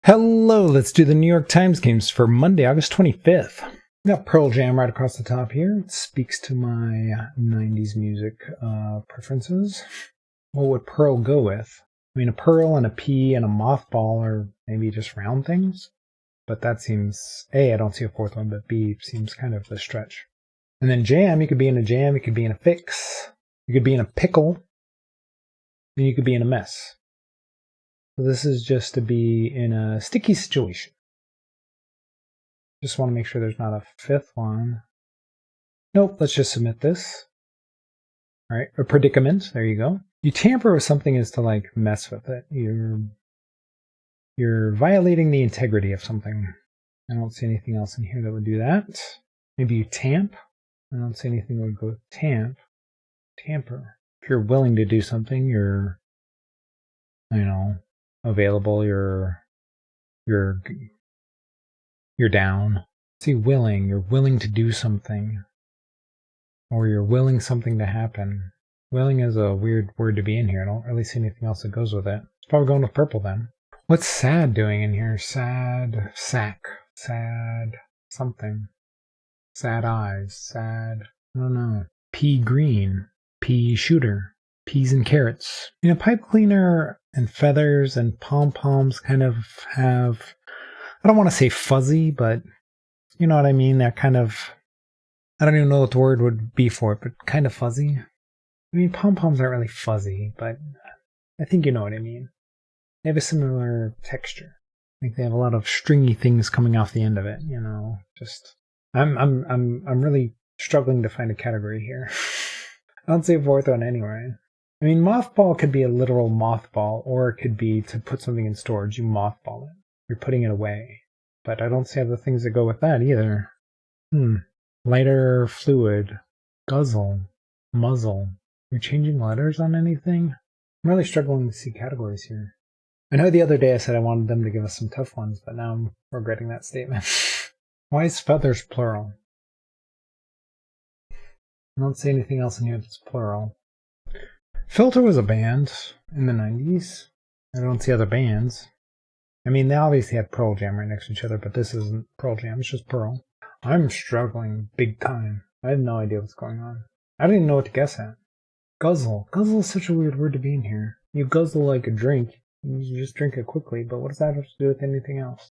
Hello, let's do the New York Times games for Monday, August 25th. We got Pearl Jam right across the top here. It speaks to my 90s music preferences. What would Pearl go with? I mean, a pearl and a pea and a mothball are maybe just round things. But that seems, A, I don't see a fourth one, but B, seems kind of a stretch. And then jam, you could be in a jam, you could be in a fix, you could be in a pickle, and you could be in a mess. So this is just to be in a sticky situation. Just want to make sure there's not a fifth one. Nope, let's just submit this. All right, a predicament, there you go. You tamper with something is to like mess with it. You're violating the integrity of something. I don't see anything else in here that would do that. Maybe you tamp. I don't see anything that would go with tamp. Tamper. If you're willing to do something, you're, available, you're down. See, willing, you're willing to do something. Or you're willing something to happen. Willing is a weird word to be in here. I don't really see anything else that goes with it. It's probably going with purple then. What's sad doing in here? Sad sack. Sad something. Sad eyes. Sad, I don't know. Pea green. Pea shooter. Peas and carrots. Pipe cleaner and feathers and pom-poms kind of have, I don't want to say fuzzy, but you know what I mean? They're kind of, I don't even know what the word would be for it, but kind of fuzzy. I mean, pom-poms aren't really fuzzy, but I think you know what I mean. They have a similar texture. I think they have a lot of stringy things coming off the end of it, Just, I'm really struggling to find a category here. I don't see a fourth one anyway. I mean, mothball could be a literal mothball, or it could be to put something in storage. You mothball it. You're putting it away. But I don't see other things that go with that either. Lighter fluid. Guzzle. Muzzle. You're changing letters on anything? I'm really struggling to see categories here. I know the other day I said I wanted them to give us some tough ones, but now I'm regretting that statement. Why is feathers plural? I don't see anything else in here that's plural. Filter was a band in the 90s. I don't see other bands. I mean, they obviously had Pearl Jam right next to each other, but this isn't Pearl Jam, it's just Pearl. I'm struggling big time. I have no idea what's going on. I don't even know what to guess at. Guzzle. Guzzle is such a weird word to be in here. You guzzle like a drink. You just drink it quickly, but what does that have to do with anything else?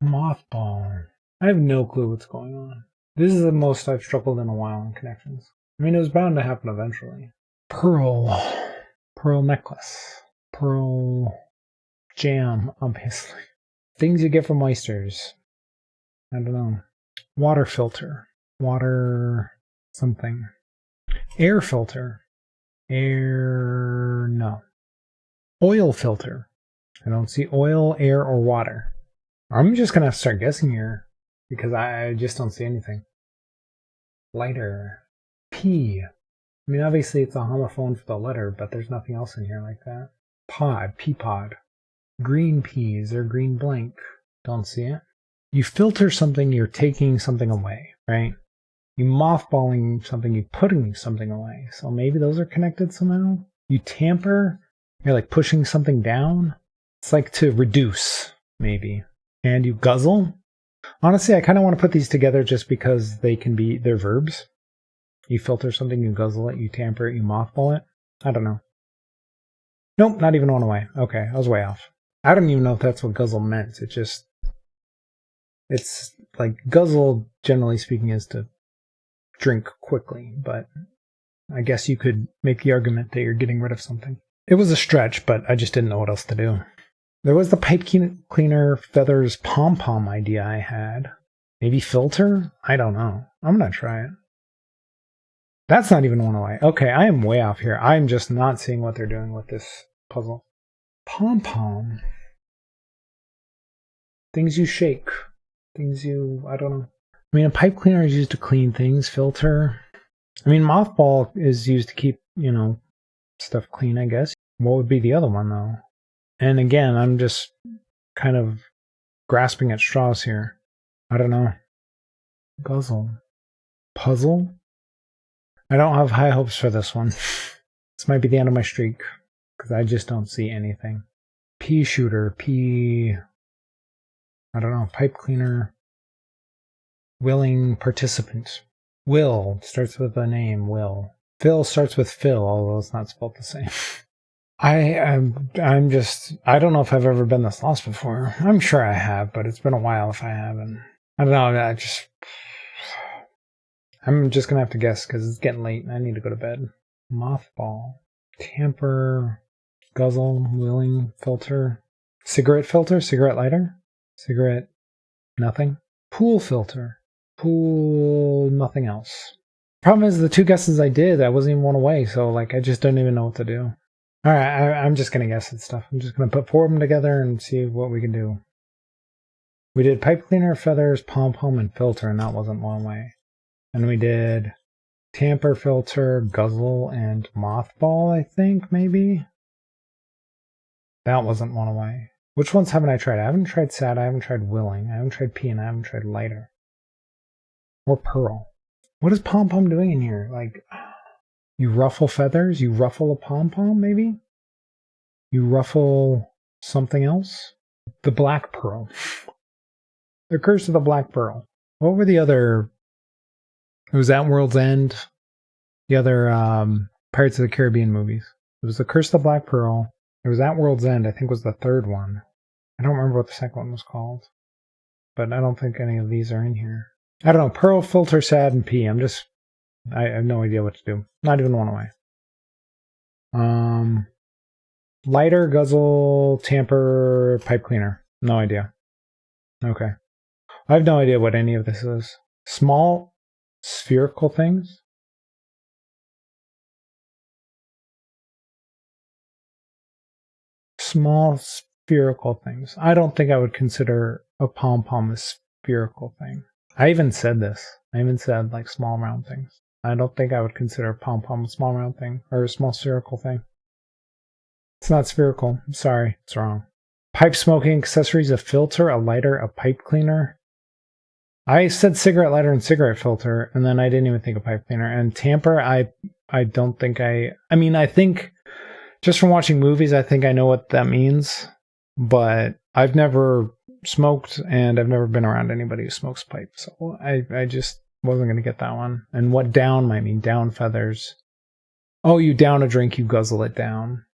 Mothball. I have no clue what's going on. This is the most I've struggled in a while in Connections. I mean, it was bound to happen eventually. Pearl. Pearl necklace. Pearl jam, obviously. Things you get from oysters. I don't know. Water filter. Water something. Air filter. Air, no. Oil filter. I don't see oil, air, or water. I'm just going to have to start guessing here because I just don't see anything. Lighter. Pea. I mean, obviously it's a homophone for the letter, but there's nothing else in here like that. Pod. Pea pod. Green peas or green blank. Don't see it. You filter something, you're taking something away, right? You mothballing something, you're putting something away. So maybe those are connected somehow. You tamper, you're like pushing something down. It's like to reduce, maybe. And you guzzle. Honestly, I kind of want to put these together just because they're verbs. You filter something, you guzzle it, you tamper it, you mothball it. I don't know. Nope, not even one away. Okay, I was way off. I don't even know if that's what guzzle meant. It's like guzzle, generally speaking, is to drink quickly, but I guess you could make the argument that you're getting rid of something. It was a stretch, but I just didn't know what else to do. There was the pipe cleaner feathers pom-pom idea I had. Maybe filter? I don't know. I'm going to try it. That's not even one away. Okay, I am way off here. I'm just not seeing what they're doing with this puzzle. Pom-pom. Things you shake. I don't know. I mean, a pipe cleaner is used to clean things. Filter. I mean, mothball is used to keep, stuff clean, I guess. What would be the other one, though? And again, I'm just kind of grasping at straws here. I don't know. Guzzle. Puzzle? I don't have high hopes for this one. This might be the end of my streak, because I just don't see anything. Pea shooter, I don't know, pipe cleaner, willing participant. Will starts with a name, Will. Phil starts with Phil, although it's not spelled the same. I'm just, I don't know if I've ever been this lost before. I'm sure I have, but it's been a while if I haven't. I don't know, I'm just gonna have to guess because it's getting late and I need to go to bed. Mothball, tamper, guzzle, willing, filter, cigarette lighter, cigarette, nothing, pool filter, pool, nothing else. Problem is the two guesses I did, I wasn't even one away, so like I just don't even know what to do. All right, I'm just gonna guess at stuff. I'm just gonna put 4 of them together and see what we can do. We did pipe cleaner, feathers, pom-pom, and filter, and that wasn't one way. And we did tamper, filter, guzzle, and mothball, I think, maybe? That wasn't one away. Which ones haven't I tried? I haven't tried sad, I haven't tried willing, I haven't tried pea, and I haven't tried lighter. Or pearl. What is pom-pom doing in here? Like, you ruffle feathers? You ruffle a pom-pom, maybe? You ruffle something else? The black pearl. The Curse of the Black Pearl. What were the other... It was At World's End. The other Pirates of the Caribbean movies. It was The Curse of the Black Pearl. It was At World's End, I think was the third one. I don't remember what the second one was called. But I don't think any of these are in here. I don't know. Pearl, filter, sad, and pea. I have no idea what to do. Not even one away. Lighter, guzzle, tamper, pipe cleaner. No idea. Okay. I have no idea what any of this is. Small, spherical things? Small, spherical things. I don't think I would consider a pom-pom a spherical thing. I even said this. I even said, like, small round things. I don't think I would consider a pom-pom a small round thing, or a small spherical thing. It's not spherical. I'm sorry. It's wrong. Pipe smoking accessories, a filter, a lighter, a pipe cleaner. I said cigarette lighter and cigarette filter, and then I didn't even think of pipe cleaner. And tamper, I don't think I mean, I think, just from watching movies, I think I know what that means. But I've never smoked, and I've never been around anybody who smokes pipe. So I just wasn't going to get that one. And what down might mean, down feathers. Oh, you down a drink, you guzzle it down.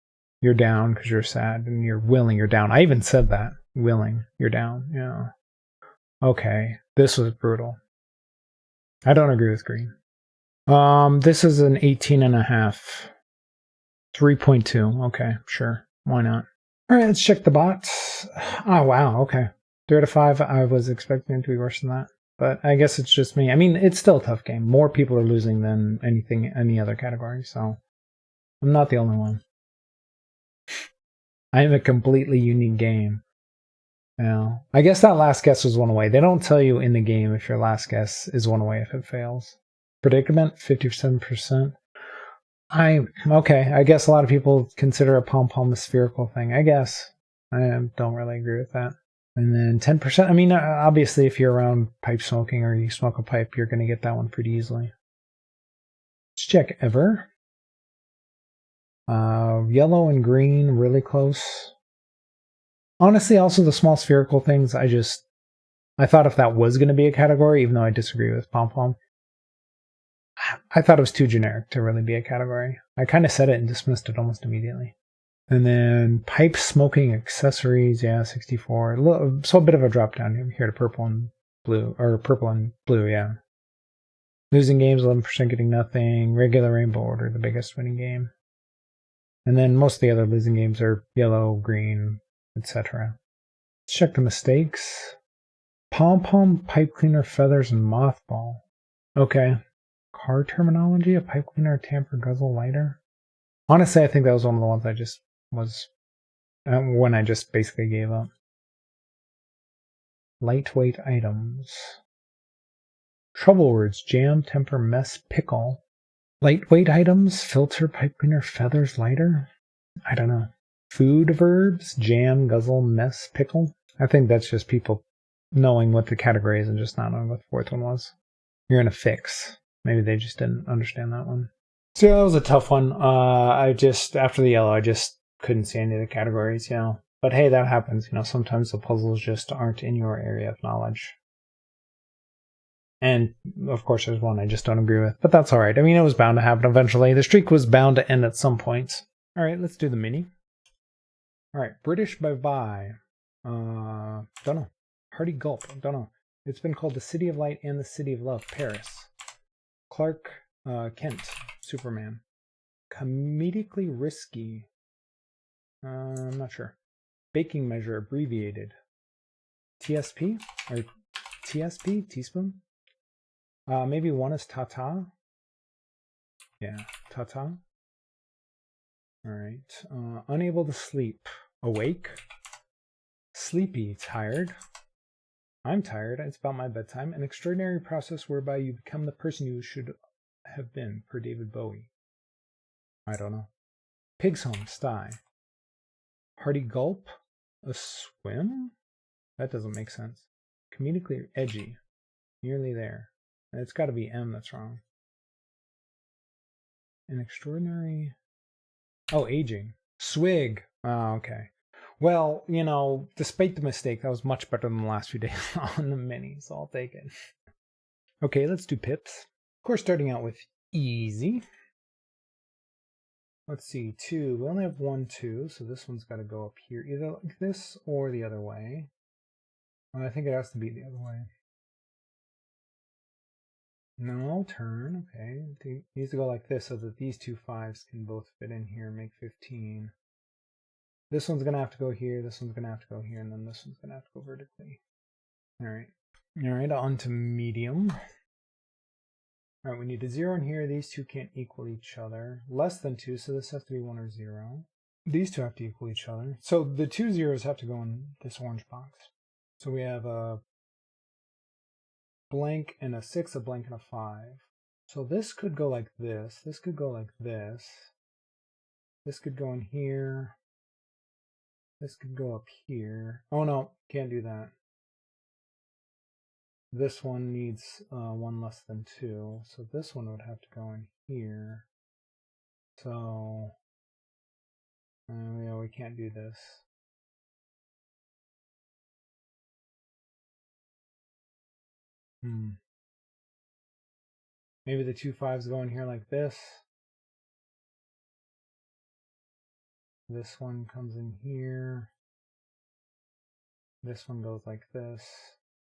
You're down because you're sad, and you're willing, you're down. I even said that. Willing, you're down. Yeah. Okay. This was brutal. I don't agree with green. This is an 18.5. 3.2. Okay, sure. Why not? All right, let's check the bots. Oh, wow. Okay. 3 out of 5. I was expecting it to be worse than that. But I guess it's just me. I mean, it's still a tough game. More people are losing than any other category, so I'm not the only one. I am a completely unique game. Yeah. I guess that last guess was one away. They don't tell you in the game if your last guess is one away if it fails. Predicament, 57%. Okay, I guess a lot of people consider a pom-pom a spherical thing. I guess. I don't really agree with that. And then 10%. I mean, obviously, if you're around pipe smoking or you smoke a pipe, you're going to get that one pretty easily. Let's check ever. Yellow and green, really close. Honestly, also the small spherical things, I thought if that was going to be a category, even though I disagree with pom-pom, I thought it was too generic to really be a category. I kind of said it and dismissed it almost immediately. And then pipe smoking accessories, yeah, 64. So a bit of a drop down here to purple and blue, or purple and blue, yeah. Losing games, 11% getting nothing. Regular Rainbow Order, the biggest winning game. And then most of the other losing games are yellow, green, etc. Let's check the mistakes. Pom-pom, pipe cleaner, feathers, and mothball. Okay. Car terminology, a pipe cleaner, tamper, guzzle, lighter. Honestly, I think that was one of the ones I just was... when I just basically gave up. Lightweight items. Trouble words, jam, temper, mess, pickle. Lightweight items, filter, pipe cleaner, feathers, lighter. I don't know. Food verbs, jam, guzzle, mess, pickle. I think that's just people knowing what the category is and just not knowing what the fourth one was. You're in a fix. Maybe they just didn't understand that one. So that was a tough one. After the yellow, I just couldn't see any of the categories, But hey, that happens. You know, sometimes the puzzles just aren't in your area of knowledge. And, of course, there's one I just don't agree with. But that's all right. I mean, it was bound to happen eventually. The streak was bound to end at some point. All right, let's do the mini. All right, British bye-bye. Don't know. Hearty Gulp. Don't know. It's been called the City of Light and the City of Love, Paris. Clark Kent, Superman. Comedically risky. I'm not sure. Baking measure, abbreviated. TSP? Or TSP? Teaspoon? Maybe one is Tata. Yeah, Tata. Alright. Unable to sleep. Awake. Sleepy. Tired. I'm tired. It's about my bedtime. An extraordinary process whereby you become the person you should have been, per David Bowie. I don't know. Pig's home. Sty. Hearty gulp. A swim? That doesn't make sense. Comedically edgy. Nearly there. It's got to be M that's wrong. An extraordinary... Oh, aging. Swig. Oh, okay. Well, you know, despite the mistake, that was much better than the last few days on the mini, so I'll take it. Okay, let's do pips. Of course, starting out with easy. Let's see, 2. We only have 1, 2, so this one's got to go up here, either like this or the other way. I think it has to be the other way. No, turn, okay. It needs to go like this so that these two 5s can both fit in here and make 15. This one's going to have to go here, this one's going to have to go here, and then this one's going to have to go vertically. Alright. Alright, on to medium. Alright, we need a 0 in here. These two can't equal each other. Less than 2, so this has to be 1 or 0. These two have to equal each other. So the 2 zeros have to go in this orange box. So we have a blank and a 6, a blank and a 5. So this could go like this. This could go like this. This could go in here. This could go up here. Oh no, can't do that. This one needs 1 less than 2. So this one would have to go in here. So, yeah, we can't do this. Maybe the 2 5s go in here like this. This one comes in here. This one goes like this.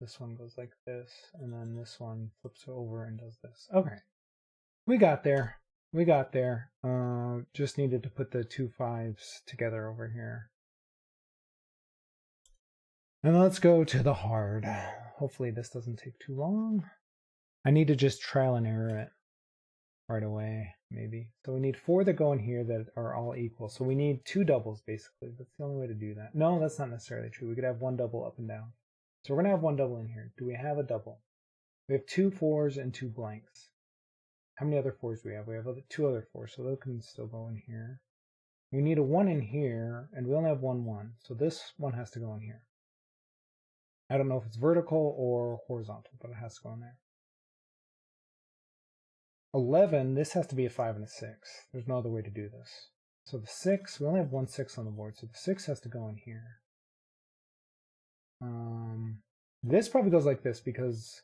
This one goes like this. And then this one flips over and does this. Okay. We got there. We got there. Just needed to put the 2 5s together over here. And let's go to the hard. Hopefully this doesn't take too long. I need to just trial and error it right away, maybe. So we need 4 that go in here that are all equal. So we need 2 doubles, basically. That's the only way to do that. No, that's not necessarily true. We could have 1 double up and down. So we're going to have 1 double in here. Do we have a double? We have 2 4s and 2 blanks. How many other 4s do we have? We have 2 other 4s, so those can still go in here. We need a 1 in here, and we only have 1 1. So this one has to go in here. I don't know if it's vertical or horizontal, but it has to go in there. 11, this has to be a 5 and a 6. There's no other way to do this. So the 6, we only have 1 6 on the board, so the 6 has to go in here. This probably goes like this because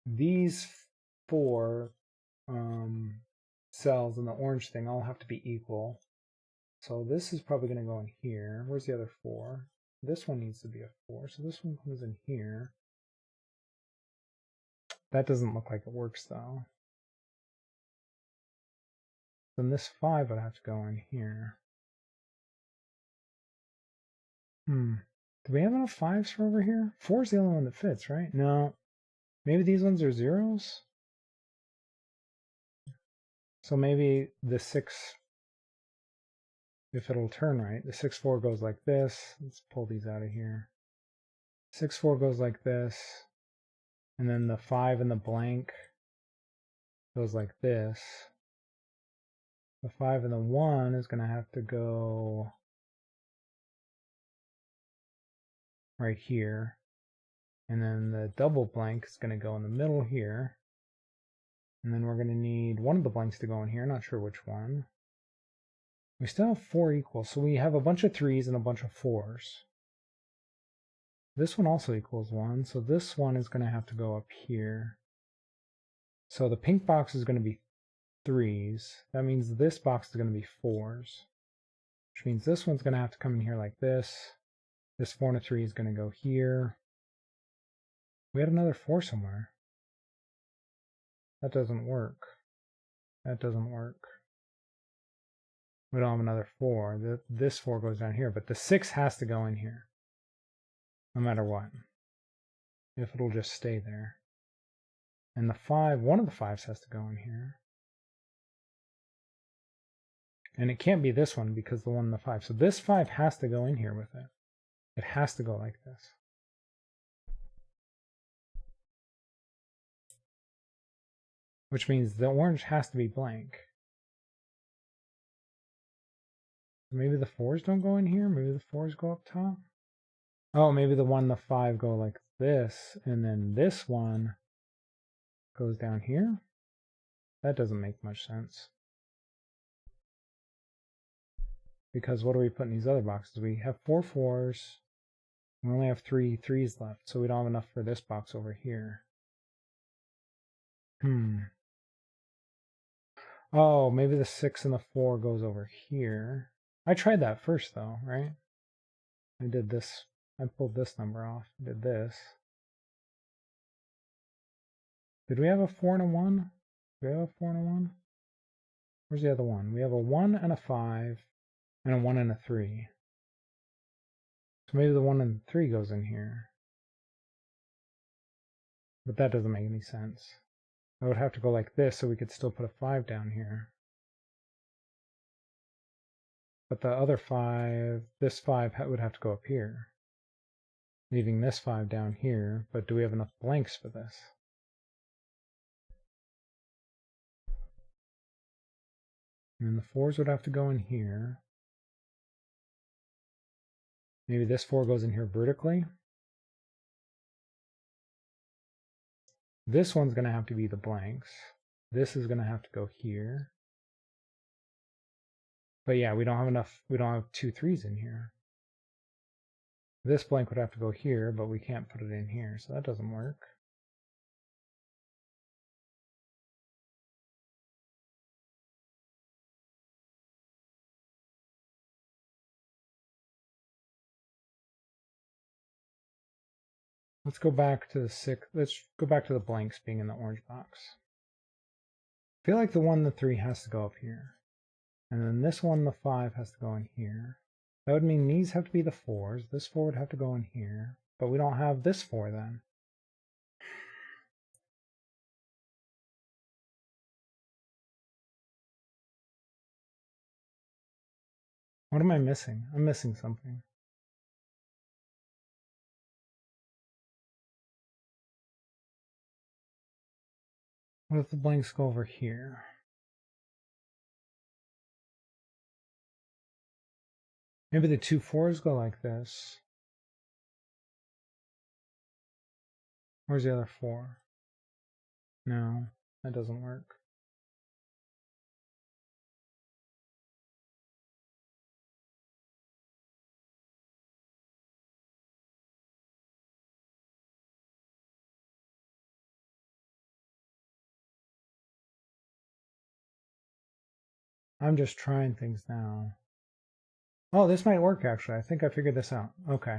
these 4 cells in the orange thing all have to be equal. So this is probably going to go in here. Where's the other 4? This one needs to be a 4, so this one comes in here. That doesn't look like it works though. Then this 5 would have to go in here. Do we have enough 5s for over here? 4 is the only one that fits, right? No. Maybe these ones are 0s? So maybe the 6, if it'll turn right, the 6 4 goes like this. Let's pull these out of here. 6 4 goes like this. And then the 5 in the blank goes like this. The 5 and the 1 is going to have to go right here. And then the double blank is going to go in the middle here. And then we're going to need one of the blanks to go in here. Not sure which one. We still have 4 equals, so we have a bunch of 3s and a bunch of 4s. This one also equals 1, so this one is going to have to go up here. So the pink box is going to be 3s. That means this box is going to be 4s. Which means this one's going to have to come in here like this. This 4 and a 3 is going to go here. We had another 4 somewhere. That doesn't work. That doesn't work. We don't have another 4. This 4 goes down here, but the 6 has to go in here. No matter what. If it'll just stay there. And the 5, one of the 5s has to go in here. And it can't be this one because the one in the 5. So this 5 has to go in here with it. It has to go like this. Which means the orange has to be blank. Maybe the 4s don't go in here? Maybe the 4s go up top? Oh, maybe the 1 and the 5 go like this, and then this one goes down here? That doesn't make much sense. Because what do we put in these other boxes? We have 4 4s. We only have 3 3s left, so we don't have enough for this box over here. Oh, maybe the 6 and the 4 goes over here. I tried that first though, right? I did this. I pulled this number off. Did this. Did we have a 4 and a 1? Do we have a 4 and a 1? Where's the other one? We have a 1 and a 5 and a 1 and a 3. So maybe the 1 and 3 goes in here. But that doesn't make any sense. I would have to go like this so we could still put a 5 down here. But the other 5, this 5 would have to go up here. Leaving this 5 down here, but do we have enough blanks for this? And the 4s would have to go in here. Maybe this 4 goes in here vertically. This one's going to have to be the blanks. This is going to have to go here. But yeah, we don't have enough, we don't have 2 3s in here. This blank would have to go here, but we can't put it in here, so that doesn't work. Let's go back to the 6. Let's go back to the blanks being in the orange box. I feel like the 1 and the 3 has to go up here. And then this 1 and the 5 has to go in here. That would mean these have to be the 4s. This 4 would have to go in here. But we don't have this 4 then. What am I missing? I'm missing something. What if the blanks go over here? Maybe the 2 4s go like this. Where's the other 4? No, that doesn't work. I'm just trying things now. Oh, this might work actually. I think I figured this out. Okay.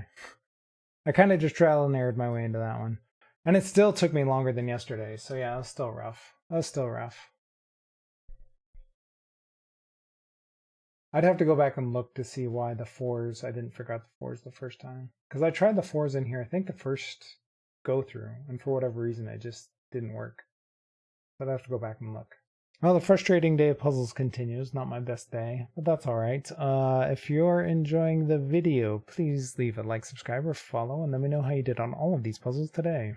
I kind of just trial and errored my way into that one. And it still took me longer than yesterday. So yeah, it was still rough. That was still rough. I'd have to go back and look to see why the 4s, I didn't figure out the 4s the first time. Because I tried the 4s in here, I think the first go through. And for whatever reason, it just didn't work. So I'd have to go back and look. Well, the frustrating day of puzzles continues. Not my best day, but that's all right. If you're enjoying the video, please leave a like, subscribe, or follow, and let me know how you did on all of these puzzles today.